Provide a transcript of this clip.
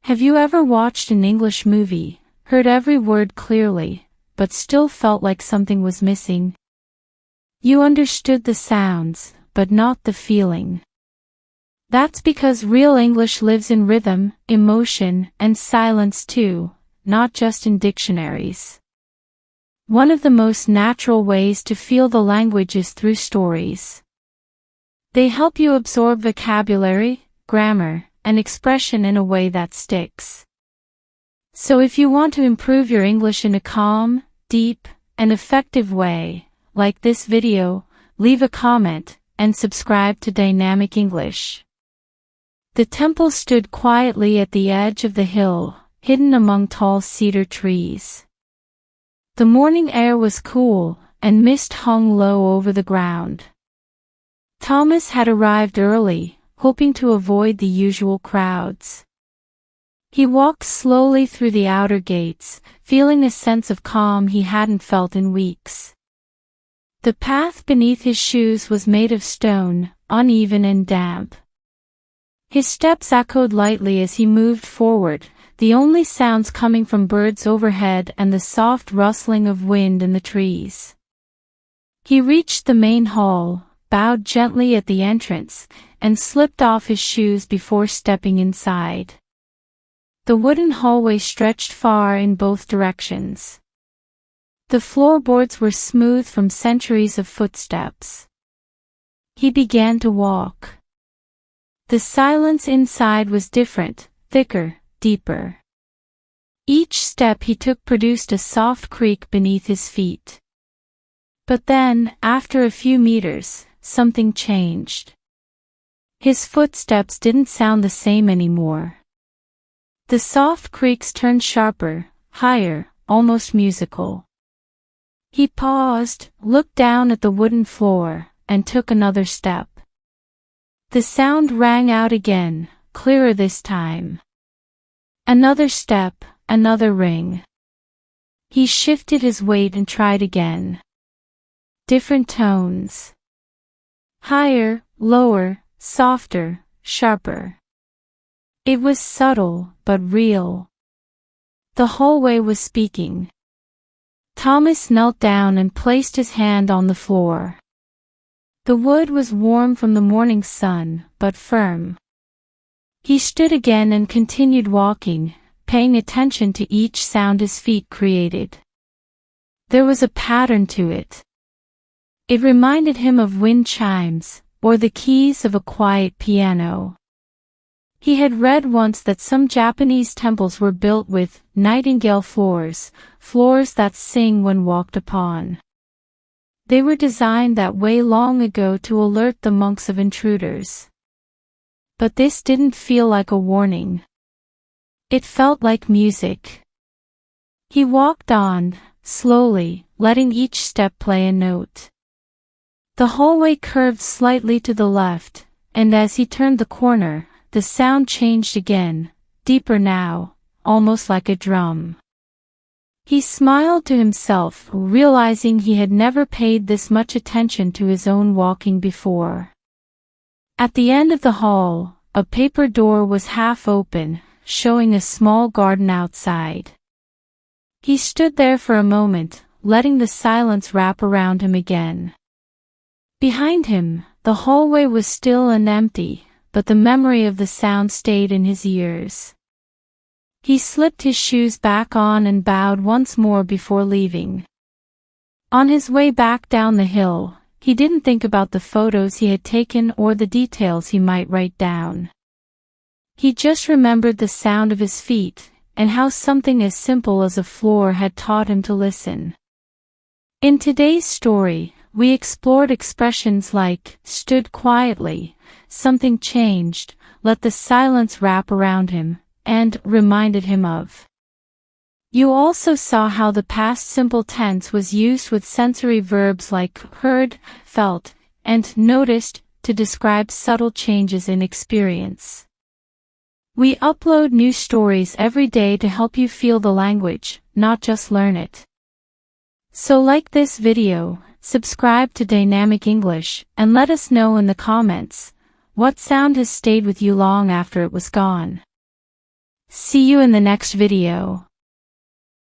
Have you ever watched an English movie, heard every word clearly, but still felt like something was missing? You understood the sounds, but not the feeling. That's because real English lives in rhythm, emotion, and silence too, not just in dictionaries. One of the most natural ways to feel the language is through stories. They help you absorb vocabulary, grammar, and expression in a way that sticks. So if you want to improve your English in a calm, deep, and effective way, like this video, leave a comment, and subscribe to Dynamic English. The temple stood quietly at the edge of the hill, hidden among tall cedar trees. The morning air was cool, and mist hung low over the ground. Thomas had arrived early, hoping to avoid the usual crowds. He walked slowly through the outer gates, feeling a sense of calm he hadn't felt in weeks. The path beneath his shoes was made of stone, uneven and damp. His steps echoed lightly as he moved forward, the only sounds coming from birds overhead and the soft rustling of wind in the trees. He reached the main hall, bowed gently at the entrance, and slipped off his shoes before stepping inside. The wooden hallway stretched far in both directions. The floorboards were smooth from centuries of footsteps. He began to walk. The silence inside was different, thicker, deeper. Each step he took produced a soft creak beneath his feet. But then, after a few meters, something changed. His footsteps didn't sound the same anymore. The soft creaks turned sharper, higher, almost musical. He paused, looked down at the wooden floor, and took another step. The sound rang out again, clearer this time. Another step, another ring. He shifted his weight and tried again. Different tones. Higher, lower, softer, sharper. It was subtle, but real. The hallway was speaking. Thomas knelt down and placed his hand on the floor. The wood was warm from the morning sun, but firm. He stood again and continued walking, paying attention to each sound his feet created. There was a pattern to it. It reminded him of wind chimes, or the keys of a quiet piano. He had read once that some Japanese temples were built with nightingale floors, floors that sing when walked upon. They were designed that way long ago to alert the monks of intruders. But this didn't feel like a warning. It felt like music. He walked on, slowly, letting each step play a note. The hallway curved slightly to the left, and as he turned the corner, the sound changed again, deeper now, almost like a drum. He smiled to himself, realizing he had never paid this much attention to his own walking before. At the end of the hall, a paper door was half open, showing a small garden outside. He stood there for a moment, letting the silence wrap around him again. Behind him, the hallway was still and empty, but the memory of the sound stayed in his ears. He slipped his shoes back on and bowed once more before leaving. On his way back down the hill, he didn't think about the photos he had taken or the details he might write down. He just remembered the sound of his feet, and how something as simple as a floor had taught him to listen. In today's story, we explored expressions like, stood quietly, something changed, let the silence wrap around him, and reminded him of. You also saw how the past simple tense was used with sensory verbs like heard, felt, and noticed to describe subtle changes in experience. We upload new stories every day to help you feel the language, not just learn it. So like this video, subscribe to Dynamic English, and let us know in the comments, what sound has stayed with you long after it was gone. See you in the next video.